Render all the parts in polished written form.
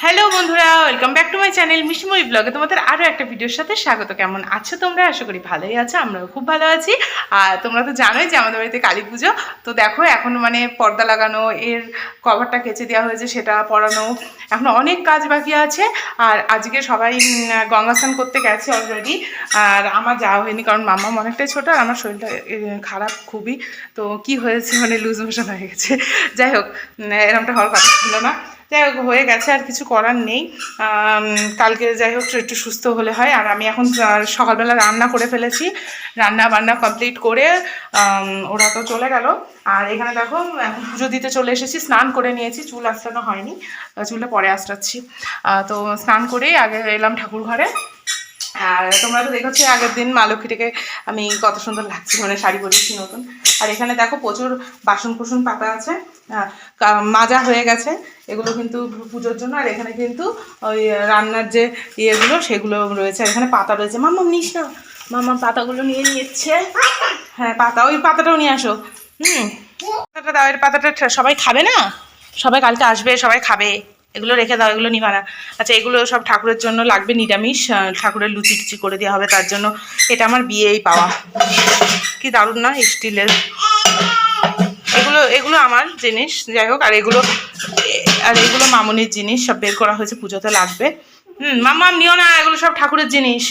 Hello বন্ধুরা, welcome back to my channel Mishtimoyee ব্লগে তোমাদের আরও একটা ভিডিওর সাথে স্বাগত। কেমন আছো তোমরা? আশা করি ভালোই আছো, আমরাও খুব ভালো আছি। আর তোমরা তো জানোই যে আমাদের বাড়িতে কালী পুজো। তো দেখো এখন মানে পর্দা লাগানো, এর কভারটা কেচে দেওয়া হয়েছে, সেটা পরানো, এখন অনেক কাজ বাকি আছে। আর আজকে সবাই গঙ্গা স্নান করতে গেছে অলরেডি, আর আমার যাওয়া হয়নি কারণ মাম্মা অনেকটাই ছোটো আর আমার শরীরটা খারাপ খুবই। তো কি হয়েছে মানে লুজ মোশন হয়ে গেছে। যাই হোক, এরকমটা হওয়ার কথা ছিল না। যাই হোক, হয়ে গেছে, আর কিছু করার নেই। কালকে যাই হোক একটু সুস্থ হলে হয়। আর আমি এখন সকালবেলা রান্না করে ফেলেছি, রান্না বান্না কমপ্লিট করে ওরা তো চলে গেল। আর এখানে দেখো এখন পুজো দিতে চলে এসেছি, স্নান করে নিয়েছি, চুল আঁচড়ানো হয়নি, চুলটা পরে আঁচড়াচ্ছি। তো স্নান করেই আগে এলাম ঠাকুর ঘরে। আর তোমরা তো দেখেছো আগের দিন মা লক্ষ্মীটাকে আমি কত সুন্দর লাগছে, মানে শাড়ি পরিয়েছি নতুন। আর এখানে দেখো প্রচুর বাসন কুসন পাতা আছে, মাজা হয়ে গেছে, এগুলো কিন্তু পুজোর জন্য। আর এখানে কিন্তু ওই রান্নার যে ইয়েগুলো সেগুলো রয়েছে, আর এখানে পাতা রয়েছে। মাম্মা নিস না, মাম্মা পাতাগুলো নিয়ে নিচ্ছে। হ্যাঁ পাতা, ওই পাতাটাও নিয়ে আসো। পাতাটা দাও, এর পাতাটা সবাই খাবে না, সবাই কালকে আসবে, সবাই খাবে, এগুলো রেখে দাও, এগুলো নিবা না। আচ্ছা, এগুলো সব ঠাকুরের জন্য লাগবে, নিরামিষ, ঠাকুরের লুচি টুচি করে দেওয়া হবে, তার জন্য। এটা আমার বিয়েই পাওয়া, কি দারুণ না, স্টিলের। এগুলো এগুলো আমার জিনিস, যাই হোক। আর এগুলো মামুনির জিনিস, সব বের করা হয়েছে, পুজোতে লাগবে। মাম্মা নিও না, এগুলো সব ঠাকুরের জিনিস।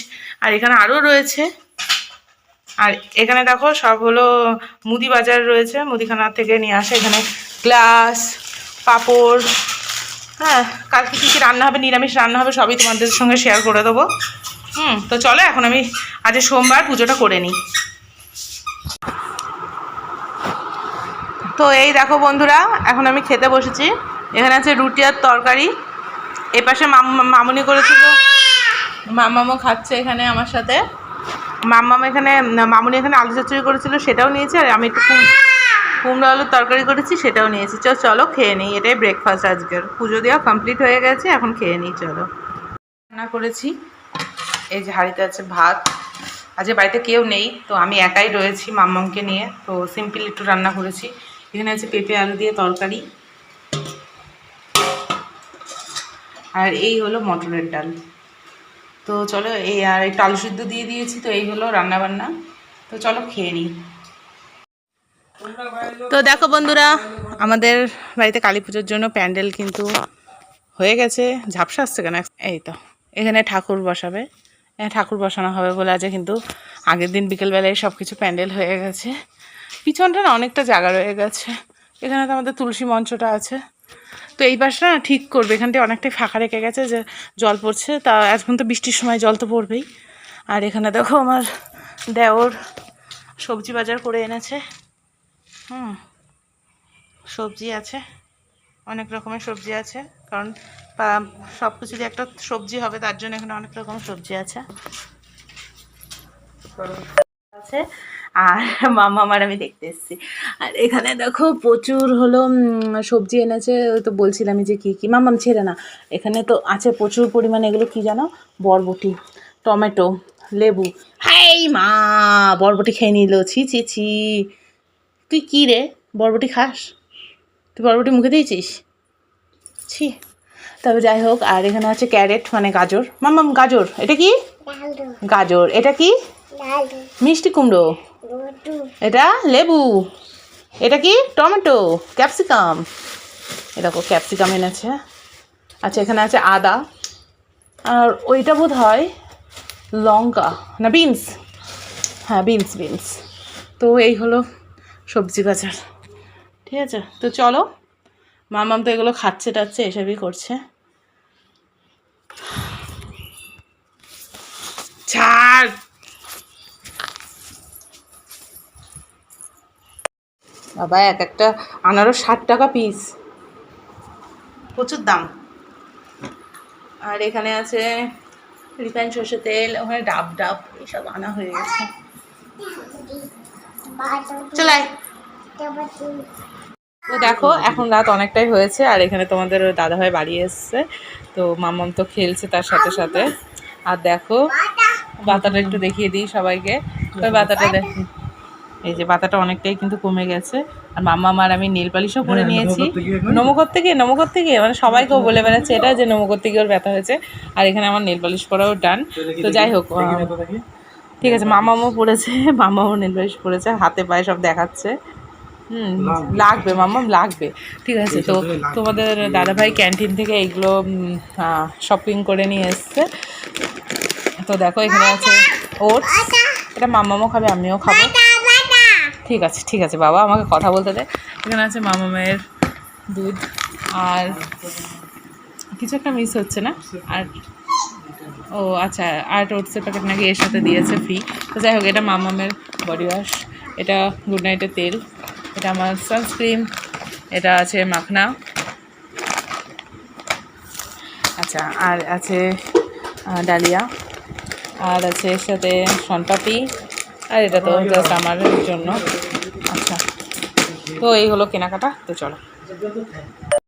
আর এখানে আরও রয়েছে। আর এখানে দেখো সব হলো মুদি বাজার রয়েছে, মুদিখানা থেকে নিয়ে আসে। এখানে গ্লাস, পাঁপড়, হ্যাঁ কালকে কী কী রান্না হবে, নিরামিষ রান্না হবে, সবই তোমাদের সঙ্গে শেয়ার করে দেবো। তো চলো এখন আমি আজ সোমবার পুজোটা করে নিই। তো এই দেখো বন্ধুরা, এখন আমি খেতে বসেছি। এখানে আছে রুটি আর তরকারি, এপাশে মামুনি করেছিল, মাম্মামও খাচ্ছে এখানে আমার সাথে। মামুনি এখানে আলু চচ্চড়ি করেছিল, সেটাও নিয়েছি। আর আমি একটু কুমড়ো আলুর তরকারি করেছি, সেটাও নিয়েছি। চলো খেয়ে নিই, এটাই ব্রেকফাস্ট আজকের। পুজো দেওয়া কমপ্লিট হয়ে গেছে, এখন খেয়ে নিই চলো। রান্না করেছি, এই যে হাঁড়িতে আছে ভাত। আজকে বাড়িতে কেউ নেই, তো আমি একাই রয়েছি মাম্মামকে নিয়ে, তো সিম্পল একটু রান্না করেছি। এখানে আছে পেঁপে আলু দিয়ে তরকারি, আর এই হলো মটরের ডাল। তো চলো, এই আর একটু আলু সিদ্ধ দিয়ে দিয়েছি, তো এই হলো রান্না বান্না। তো চলো খেয়ে নিই। তো দেখো বন্ধুরা, আমাদের বাড়িতে কালী পুজোর জন্য প্যান্ডেল কিন্তু হয়ে গেছে। ঝাপসা আসছে কেন? এই তো এখানে ঠাকুর বসাবে, ঠাকুর বসানো হবে বলে আছে, কিন্তু আগের দিন বিকেলবেলায় সব কিছু প্যান্ডেল হয়ে গেছে। পিছনটা না অনেকটা জায়গা রয়ে গেছে। এখানে তো আমাদের তুলসী মঞ্চটা আছে, তো এই পাশটা না ঠিক করবে। এখানটায় অনেকটাই ফাঁকা রেখে গেছে, যে জল পড়ছে, তা এখন তো বৃষ্টির সময় জল তো পড়বেই। আর এখানে দেখো আমার দেওর সবজি বাজার করে এনেছে। সবজি আছে, অনেক রকমের সবজি আছে, কারণ সব কিছু দিয়ে একটা সবজি হবে, তার জন্য এখানে অনেক রকম সবজি আছে। আর মাম্মার আমি দেখতে এসেছি। আর এখানে দেখো প্রচুর হলো সবজি এনেছে, তো বলছিলাম যে কী কী। মাম্মাম ছেড়ে না, এখানে তো আছে প্রচুর পরিমাণে। এগুলো কি জানো? বরবটি, টমেটো, লেবু। হাই মা, বরবটি খেয়ে নিল, ছি ছি ছি। তুই কী রে, বরবটি খাস? তুই বরবটি মুখে দিয়েছিস? ছি। তবে যাই হোক, আর এখানে আছে ক্যারেট মানে গাজর। মাম্মাম গাজর, এটা কি? গাজর। এটা কি? মিষ্টি কুমড়ো। এটা লেবু। এটা কি? টমেটো। ক্যাপসিকাম, এরকম ক্যাপসিকাম এনেছে। আচ্ছা, এখানে আছে আদা, আর ওইটা বোধ হয় লঙ্কা না বিনস। হ্যাঁ বিনস। তো এই হলো সবজি বাজার, ঠিক আছে। তো চলো, মামাম তো এগুলো খাচ্ছে টাচ্ছে, এসবই করছে। ছাড়। বাবা, এক একটা আনারস 60 টাকা পিস, প্রচুর দাম। আর এখানে আছে রিফাইন সর্ষের তেল, ওখানে ডাব এসব আনা হয়ে গেছে। চলাই। তো দেখো এখন রাত অনেকটাই হয়েছে, আর এখানে তোমাদের দাদাভাই বাড়ি এসছে, তো মাম্মাম তো খেলছে তার সাথে সাথে। আর দেখো বাতাটা একটু দেখিয়ে দিই সবাইকে, ওই বাতাটা দেখি। এই যে ব্যথাটা অনেকটাই কিন্তু কমে গেছে। আর মাম্মা আর আমি নেল পালিশও পরে নিয়েছি। নমো করতে গিয়ে মানে সবাইকেও বলে বেড়াচ্ছে এটা যে নমো করতে গিয়ে ওর ব্যথা হয়েছে। আর এখানে আমার নেল পালিশ পরাও ডান। তো যাই হোক, ঠিক আছে, মামামও পড়েছে, মামাও নেল পালিশ পড়েছে, হাতে পায়ে সব দেখাচ্ছে। লাগবে মাম্মাম, লাগবে। ঠিক আছে, তো তোমাদের দাদাভাই ক্যান্টিন থেকে এইগুলো শপিং করে নিয়ে এসছে। তো দেখো এখানে আছে ওটস, এটা মাম্মামও খাবে, আমিও খাবো। ঠিক আছে বাবা, আমাকে কথা বলতে দে। এখানে আছে মামামের দুধ, আর কিছু একটা মিস হচ্ছে না। আর ও আচ্ছা, আর ওটসের প্যাকেট নাকি এর সাথে দিয়েছে ফ্রি। তো যাই হোক, এটা মামামের বডি ওয়াশ, এটা গুড নাইটের তেল, এটা আমার সানস্ক্রিন, এটা আছে মাখনা, আচ্ছা, আর আছে ডালিয়া, আর আছে এর সাথে শনপাপড়ি, আর এটা তো জাস্ট আমার জন্য। আচ্ছা, তো এই হলো কেনাকাটা। তো চলো।